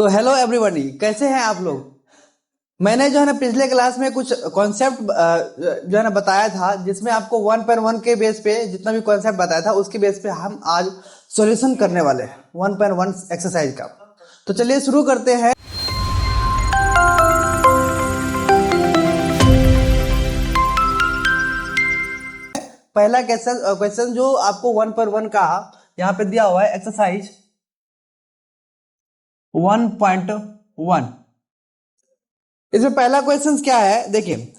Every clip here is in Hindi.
तो हेलो एवरीबॉडी, कैसे हैं आप लोग। मैंने जो है ना पिछले क्लास में कुछ कॉन्सेप्ट जो है ना बताया था, जिसमें आपको 1.1 के बेस पे जितना भी कॉन्सेप्ट बताया था उसके बेस पे हम आज सॉल्यूशन करने वाले हैं 1.1 एक्सरसाइज का। तो चलिए शुरू करते हैं। पहला क्वेश्चन जो आपको 1.1 का यहाँ पे दिया हुआ है, एक्सरसाइज 1.1। इसमें पहला क्वेश्चन क्या है, देखिए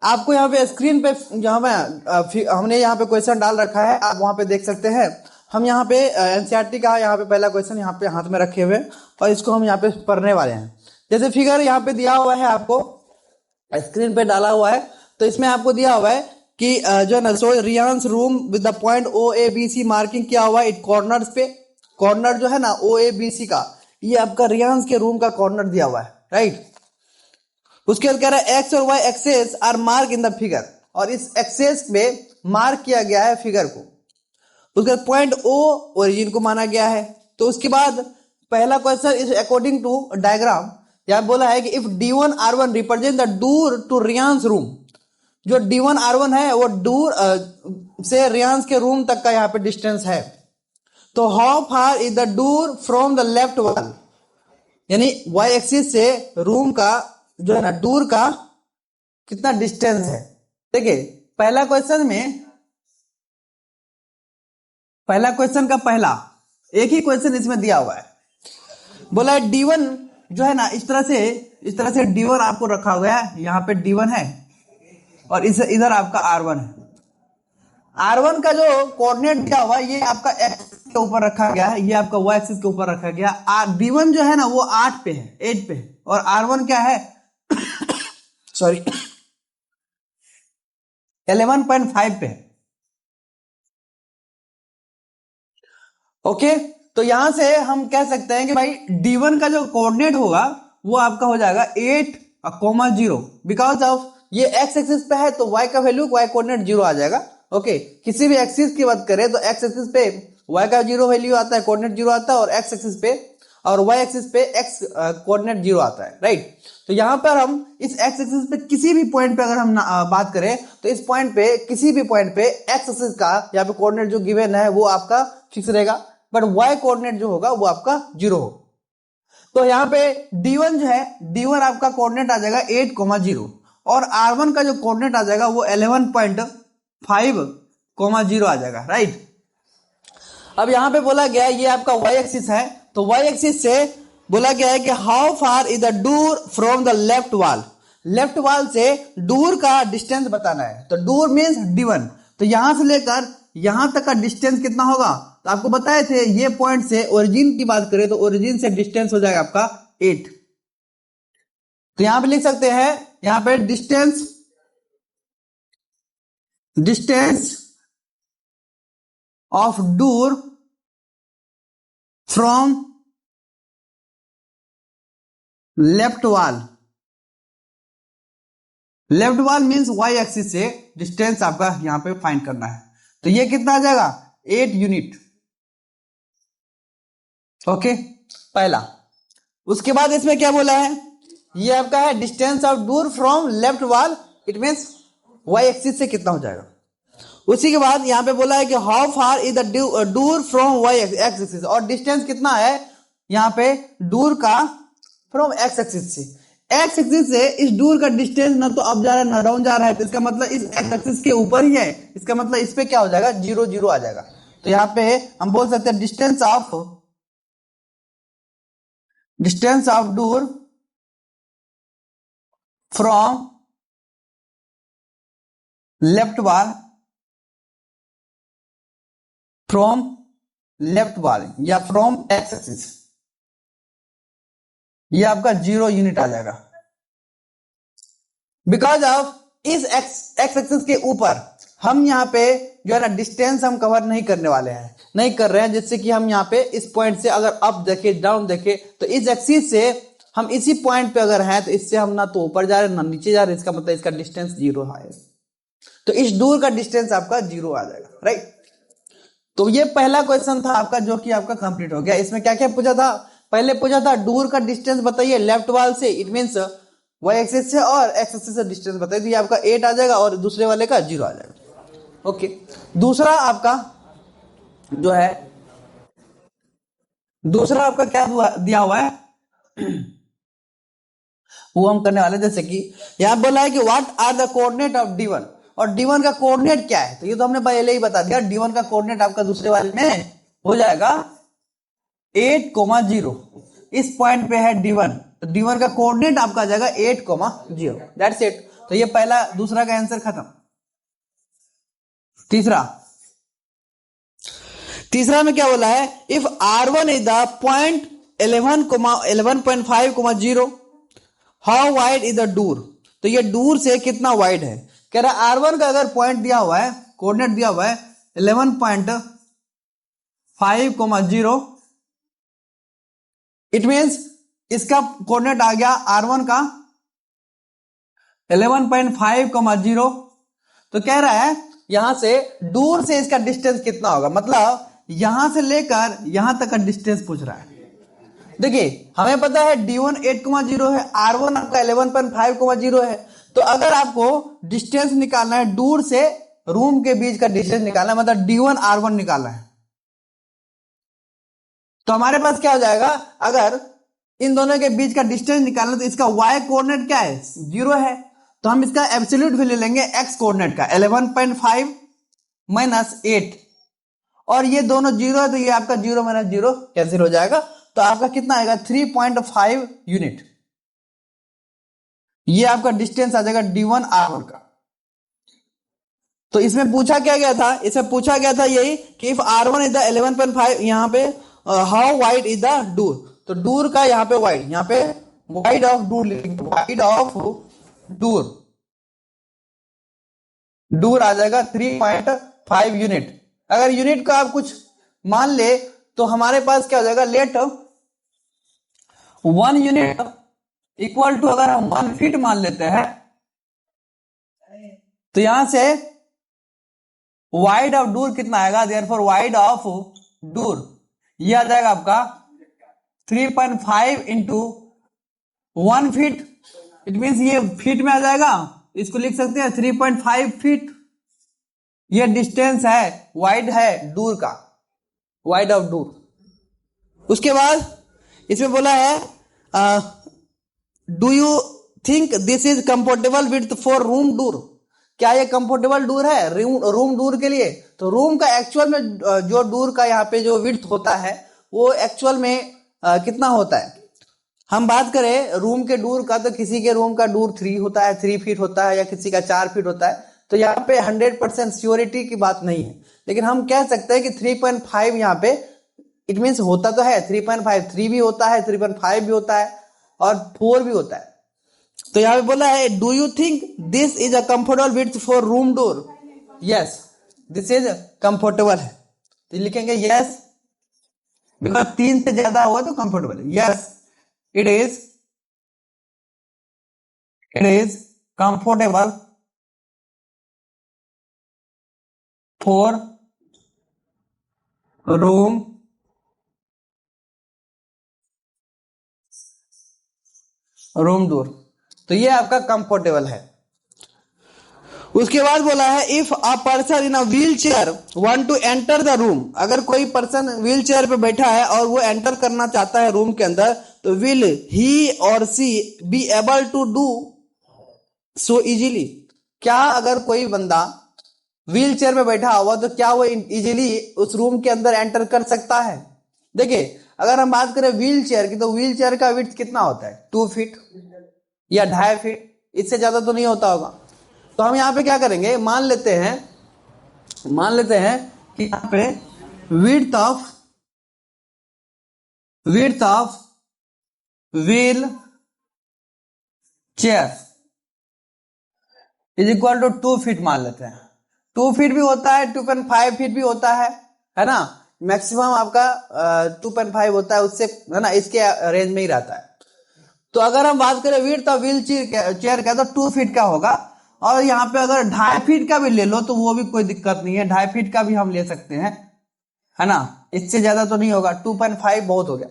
आपको यहाँ पे स्क्रीन पे जहाँ पे हमने यहाँ पे क्वेश्चन डाल रखा है, आप वहां पे देख सकते हैं। हम यहाँ पे एनसीईआरटी का यहाँ पे पहला क्वेश्चन यहाँ पे हाथ में रखे हुए और इसको हम यहाँ पे पढ़ने वाले हैं। जैसे फिगर यहाँ पे दिया हुआ है, आपको स्क्रीन पे डाला हुआ है। तो इसमें आपको दिया हुआ है कि जो है ना so Riyansh room with the point O A B C marking किया हुआ है इट कॉर्नर्स पे। कॉर्नर जो है ना ओ ए बी सी का, ये आपका रियांस के रूम का कॉर्नर दिया हुआ है, राइट। उसके बाद कह रहा है एक्स और y axes are mark in the figure, और इस एक्सेस में मार्क किया गया है फिगर को। उसके बाद पॉइंट ओ ओरिजिन को माना गया है। तो उसके बाद पहला question is according to diagram, यहां बोला है कि if D1 R1 represent the door to Riyansh room, जो D1 R1 है वो डोर से रियांस के रूम तक का यहाँ पे डिस्टेंस है। तो how far is the door from the left wall, यानी वाई एक्सिस से रूम का जो है ना डोर का कितना डिस्टेंस है। देखिए पहला क्वेश्चन का पहला एक ही क्वेश्चन इसमें दिया हुआ है। बोला है D1 जो है ना इस तरह से D1 आपको रखा हुआ है, यहाँ पे D1 है और इधर आपका R1 है। R1 का जो कोऑर्डिनेट दिया हुआ है ये आपका x के ऊपर रखा गया है, ये आपका y एक्सिस के ऊपर रखा गया। D1 जो है ना वो 8 पे है, 8 पे है, और R1 क्या है सॉरी 11.5 पे है। ओके, तो यहां से हम कह सकते हैं कि भाई D1 का जो कोऑर्डिनेट होगा वो आपका हो जाएगा 8,0, बिकॉज ऑफ ये x एक्सिस पे है तो y का वैल्यू y कोऑर्डिनेट 0 आ जाएगा। ओके, किसी भी एक्सिस की बात करें तो x एक्सिस पे y का 0 वैल्यू आता है, कोऑर्डिनेट 0 आता है, और x एक्सिस पे और y एक्सिस पे x कोऑर्डिनेट 0 आता है, राइट। तो यहां पर हम इस x एक्सिस पे किसी भी पॉइंट पे अगर हम बात करें तो इस पॉइंट पे किसी भी पॉइंट पे x एक्सिस का यहाँ पे कोऑर्डिनेट जो गिवन है वो आपका फिक्स रहेगा, बट y कोऑर्डिनेट जो होगा वो आपका 0 होगा। तो यहाँ पे D1 जो है, D1 आपका कोऑर्डिनेट आ जाएगा 8,0, और R1 का जो कोऑर्डिनेट आ जाएगा वो 11.5,0 आ जाएगा, राइट। अब यहाँ पे बोला गया है ये आपका y एक्सिस है, तो y एक्सिस से बोला गया है कि how far is the door from the left wall, left wall से डोर का डिस्टेंस बताना है। तो डोर मींस D1, तो यहां से लेकर यहां तक का डिस्टेंस कितना होगा, तो आपको बताए थे ये पॉइंट से ओरिजिन की बात करें तो ओरिजिन से डिस्टेंस हो जाएगा आपका 8। तो यहां पे लिख सकते हैं, यहां पे distance of door from left wall means y axis से डिस्टेंस आपका यहां पे फाइंड करना है। तो ये कितना आ जाएगा 8 यूनिट। ओके, पहला। उसके बाद इसमें क्या बोला है, ये आपका है distance of door from left wall, it means y axis से कितना हो जाएगा। उसी के बाद यहां पे बोला है कि how far is the door from y axis, और डिस्टेंस कितना है यहां पे डोर का फ्रॉम x एक्सिस से। x एक्सिस से इस डोर का डिस्टेंस ना तो अप जा रहा है ना डाउन जा रहा है, तो इसका मतलब इस x एक्सिस के ऊपर ही है, इसका मतलब इस पे क्या हो जाएगा 0 0 आ जाएगा। तो यहां पे हम बोल सकते हैं distance of door from left wall या फ्रॉम x एक्सिस, ये आपका 0 यूनिट आ जाएगा। बिकॉज ऑफ इस x एक्सिस के ऊपर हम यहाँ पे जो है ना डिस्टेंस हम कवर नहीं कर रहे हैं, जिससे कि हम यहाँ पे इस पॉइंट से अगर अप देखे डाउन देखे तो इस एक्सिस से हम इसी पॉइंट पे अगर हैं तो इससे हम ना तो ऊपर जा रहे हैं ना नीचे जा रहे हैं, इसका मतलब इसका डिस्टेंस 0 है। तो इस डोर का डिस्टेंस आपका 0 आ जाएगा, राइट। तो ये पहला क्वेश्चन था आपका जो कि आपका कंप्लीट हो गया। इसमें क्या क्या पूछा था पहले पूछा था डूर का डिस्टेंस बताइए लेफ्ट वॉल से, इट मीन्स वाई एक्सिस से और एक्स एक्सिस से डिस्टेंस बताइए, तो ये आपका 8 आ जाएगा और दूसरे वाले का 0 आ जाएगा। ओके, दूसरा आपका जो है, दूसरा आपका क्या दिया हुआ है वो हम करने वाले, जैसे कि यहां बोला है कि what are the coordinate of D1, और D1 का कोऑर्डिनेट क्या है, तो ये तो हमने पहले ही बता दिया। D1 का कोऑर्डिनेट आपका दूसरे वाले में हो जाएगा 8,0, इस पॉइंट पे है D1, तो D1 का कोऑर्डिनेट आपका आ जाएगा 8,0, दैट्स इट। तो ये पहला दूसरा का आंसर खत्म। तीसरा में क्या बोला है, if R1 is the point 11,5,0, how wide is the door, तो ये डूर से कितना वाइड है, कह रहा है R1 का अगर पॉइंट दिया हुआ है, कोऑर्डिनेट दिया हुआ है 11.5,0, इट मींस इसका कोऑर्डिनेट आ गया R1 का 11.5,0, तो कह रहा है यहां से दूर से इसका डिस्टेंस कितना होगा, मतलब यहां से लेकर यहां तक का डिस्टेंस पूछ रहा है। देखिए हमें पता है D1 8,0 है, R1 आपका 11.5,0 है, तो अगर आपको डिस्टेंस निकालना है दूर से रूम के बीच का डिस्टेंस निकालना है, मतलब D1 R1 निकालना है, तो हमारे पास क्या हो जाएगा, अगर इन दोनों के बीच का डिस्टेंस निकालना, तो इसका y कोऑर्डिनेट क्या है, 0 है, तो हम इसका एब्सोल्यूट वैल्यू लेंगे x कोऑर्डिनेट का 11.5 माइनस 8, और ये दोनों 0 है, तो ये आपका 0 माइनस 0 कैंसिल हो जाएगा, तो आपका कितना आएगा 3.5 यूनिट, ये आपका डिस्टेंस आ जाएगा D1 R1 का। तो इसमें पूछा क्या गया था, इसमें पूछा गया था यही कि इफ R1 इज द 11.5, यहाँ पे how wide is the door, तो डूर का यहाँ पे वाइड, यहाँ पे वाइड ऑफ डूर लिखेंगे, वाइड ऑफ डूर, डूर आ जाएगा 3.5 यूनिट। अगर यूनिट का आप कुछ मान ले तो हमारे पास क्या हो जाएगा, लेट 1 यूनिट इक्वल टू, अगर हम 1 फीट मान लेते हैं, तो यहां से वाइड ऑफ डूर कितना आएगा, देयरफॉर वाइड ऑफ डूर ये आ जाएगा आपका 3.5 इंटू 1 फीट, इट मीन्स ये फीट में आ जाएगा, इसको लिख सकते हैं 3.5 फीट, ये डिस्टेंस है, वाइड है डूर का, वाइड ऑफ डूर। उसके बाद इसमें बोला है do you think this is comfortable width for room door, क्या ये कंफर्टेबल डूर है रूम डूर के लिए, तो रूम का एक्चुअल में जो डूर का यहाँ पे जो विड्थ होता है वो एक्चुअल में कितना होता है, हम बात करें रूम के डूर का, तो किसी के रूम का डूर 3 होता है, 3 फीट होता है, या किसी का 4 फीट होता है, तो यहाँ पे 100% श्योरिटी की बात नहीं है, लेकिन हम कह सकते हैं कि 3.5 यहाँ पे इट मीन्स होता तो है 3.5, 3 भी होता है, 3.5 भी होता है और 4 भी होता है। तो यहाँ पे बोला है do you think this is a comfortable width for room door, yes this is comfortable है, तो लिखेंगे यस, बिकॉज 3 से ज्यादा हुआ तो कंफर्टेबल है, yes it is comfortable for room door, तो ये आपका कंफर्टेबल है। उसके बाद बोला है if a person in a wheel chair want to enter the room, अगर कोई पर्सन व्हील चेयर पे बैठा है और वो एंटर करना चाहता है रूम के अंदर, तो will he or she be able to do so easily, क्या अगर कोई बंदा व्हील चेयर पे बैठा हुआ तो क्या वो इजीली उस रूम के अंदर एंटर कर सकता है। देखिए अगर हम बात करें व्हील चेयर की, तो व्हील चेयर का विड्थ कितना होता है 2 फीट या 2.5 फीट, इससे ज्यादा तो नहीं होता होगा, तो हम यहाँ पे क्या करेंगे, मान लेते हैं कि यहाँ पे width of wheel chair is equal to 2 feet मान लेते हैं, 2 फीट भी होता है, 2.5 फीट भी होता है ना, मैक्सिमम आपका 2.5 होता है, उससे है ना इसके रेंज में ही रहता है। तो अगर हम बात करें विड्थ ऑफ व्हील चेयर का, तो 2 फीट का होगा, और यहाँ पे अगर 2.5 फीट का भी ले लो तो वो भी कोई दिक्कत नहीं है, 2.5 फीट का भी हम ले सकते हैं, है ना, इससे ज्यादा तो नहीं होगा, 2.5 बहुत हो गया।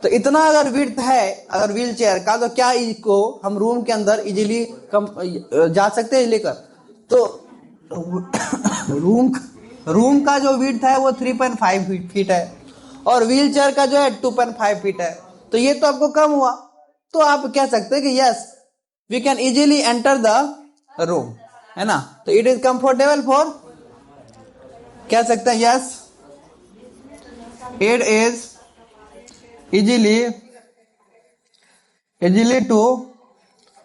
तो इतना अगर विड्थ है अगर व्हील चेयर का, तो क्या इसको हम रूम के अंदर इजीली जा सकते हैं लेकर। तो रूम का जो विड्थ है वो 3.5 फीट है और व्हील चेयर का जो है 2.5 फीट है। तो ये तो आपको कम हुआ, तो आप कह सकते हैं कि yes we can easily enter the room, है ना। तो इट इज कंफर्टेबल फॉर, कह सकते हैं yes it is easily to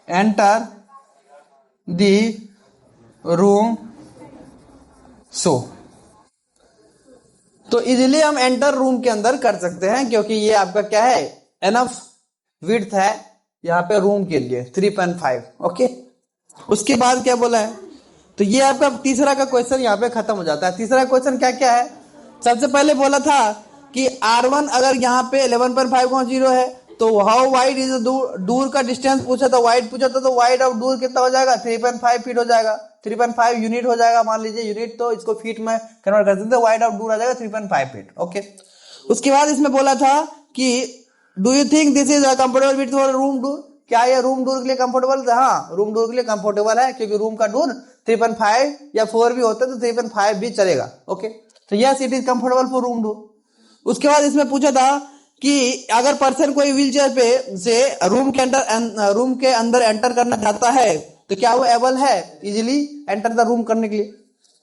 enter the room so। तो इजीली हम एंटर रूम के अंदर कर सकते हैं क्योंकि ये आपका क्या है एनफ विड्थ है यहाँ पे रूम के लिए 3.5। ओके, उसके बाद क्या बोला है, तो ये आपका तीसरा का क्वेश्चन यहाँ पे खत्म हो जाता है। तीसरा क्वेश्चन क्या क्या है, सबसे पहले बोला था कि R1 अगर यहाँ पे 11.5 है तो हाउ वाइड इज दूर का डिस्टेंस पूछा था, वाइड पूछा था, तो वाइड ऑफ दूर कितना हो जाएगा 3.5 फीट हो जाएगा, 3.5 यूनिट हो जाएगा, मान लीजिए यूनिट तो इसको फीट में कन्वर्ट कर सकते हैं, वाइड ऑफ दूर आ जाएगा 3.5 फीट। ओके, उसके बाद इसमें बोला था कि do you think this is comfortable with for room door, क्या ये रूम डोर के लिए कंफर्टेबल है? हाँ, रूम डोर के लिए कंफर्टेबल है क्योंकि रूम का डोर 3.5 या 4 भी होता है तो 3.5 भी चलेगा। ओके, तो yes it is comfortable for room door. उसके बाद इसमें पूछा था कि अगर पर्सन कोई व्हील चेयर पे से रूम के अंदर एंटर करना चाहता है तो क्या वो एबल है इजीली एंटर द रूम करने के लिए।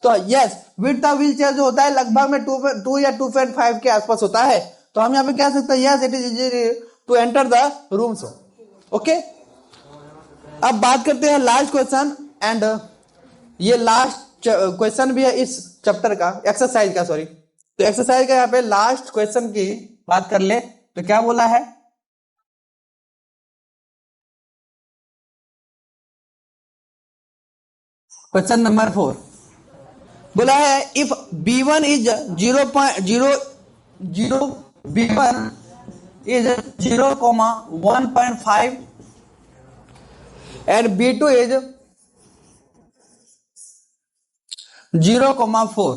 तो yes width of wheel chair जो होता है लगभग में 2 या 2.5 के आसपास होता है, तो हम यहाँ पे कह सकते हैं yes it is easy to enter the room so. Okay, अब बात करते हैं लास्ट क्वेश्चन, एंड ये लास्ट क्वेश्चन भी है इस चैप्टर का, एक्सरसाइज का, सॉरी। तो एक्सरसाइज का यहाँ पे लास्ट क्वेश्चन की बात कर ले तो क्या बोला है, क्वेश्चन नंबर 4 बोला है if B1 is 0.00 B1 is 0,1.5 and B2 is 0,4,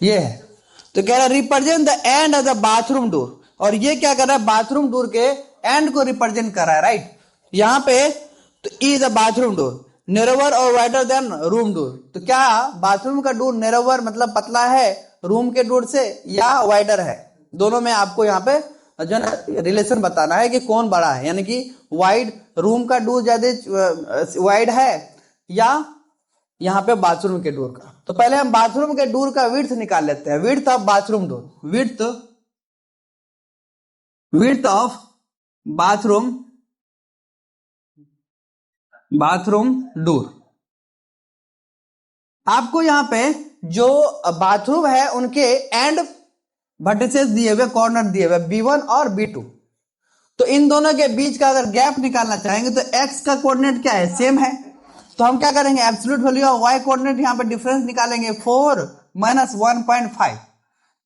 ये है। तो कह रहा है represent the end of the bathroom door, और ये क्या कर रहा है बाथरूम डोर के एंड को रिप्रेजेंट कर रहा है, राइट। यहाँ पे तो is a bathroom door narrower और वाइडर देन रूम डोर, तो क्या बाथरूम का डोर नैरोवर मतलब पतला है रूम के डोर से या वाइडर है, दोनों में आपको यहाँ पे जो रिलेशन बताना है कि कौन बड़ा है, यानी कि वाइड रूम का डोर ज्यादा वाइड है या यहाँ पे बाथरूम के डोर का। तो पहले हम बाथरूम के डोर का विड्थ निकाल लेते हैं, width of bathroom door, width of bathroom door. आपको यहाँ पे जो बाथरूम है उनके एंड वर्टिसेस दिए हुए, कॉर्नर दिए हुए B1 और B2, तो इन दोनों के बीच का अगर गैप निकालना चाहेंगे तो x का कोऑर्डिनेट क्या है, सेम है, तो हम क्या करेंगे absolute value of y coordinate यहाँ पे डिफरेंस निकालेंगे 4 माइनस 1.5,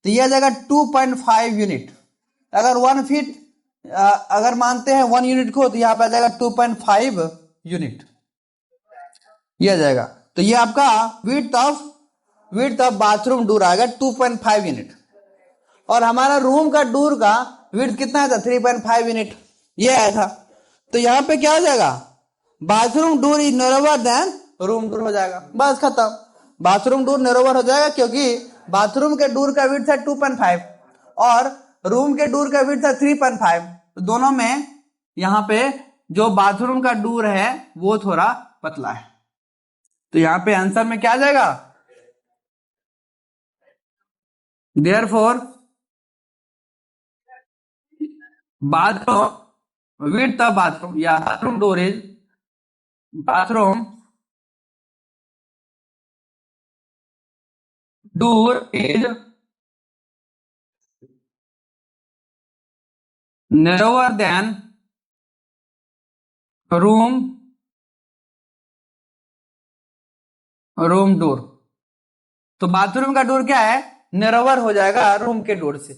तो यह आ जाएगा 2.5 यूनिट। अगर 1 फीट अगर मानते हैं 1 यूनिट को तो यहाँ पे आ जाएगा 2.5 यूनिट, यह आ जाएगा। तो ये आपका विड्थ ऑफ बाथरूम डोर आएगा 2.5 यूनिट, और हमारा रूम का डोर का विड्थ कितना था 3.5 यूनिट, ये आया था। तो यहाँ पे क्या हो जाएगा bathroom door is narrower than room door हो जाएगा, बस खत्म, बाथरूम डोर नैरोवर हो जाएगा क्योंकि बाथरूम के डोर का विड्थ है 2.5 और रूम के डोर का विड्थ है 3.5, तो दोनों में यहाँ पे जो बाथरूम का डोर है वो थोड़ा पतला है, तो यहाँ पे आंसर में क्या आ जाएगा therefore bathroom width of bathroom या bathroom door is bathroom door is narrower than room door। तो बाथरूम का डोर क्या है नैरोवर हो जाएगा रूम के डोर से।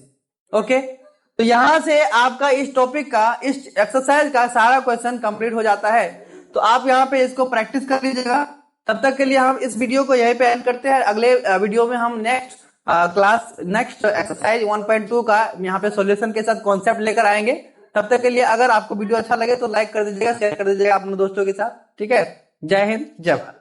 ओके, तो यहां से आपका इस टॉपिक का इस एक्सरसाइज का सारा क्वेश्चन कंप्लीट हो जाता है, तो आप यहाँ पे इसको प्रैक्टिस कर लीजिएगा। तब तक के लिए हम इस वीडियो को यहीं पे एंड करते हैं, अगले वीडियो में हम नेक्स्ट क्लास नेक्स्ट एक्सरसाइज 1.2 का यहाँ पे सॉल्यूशन के साथ कॉन्सेप्ट लेकर आएंगे। तब तक के लिए अगर आपको वीडियो अच्छा लगे तो लाइक कर दीजिएगा, शेयर कर दीजिएगा अपने दोस्तों के साथ। ठीक है, जय हिंद, जय भारत।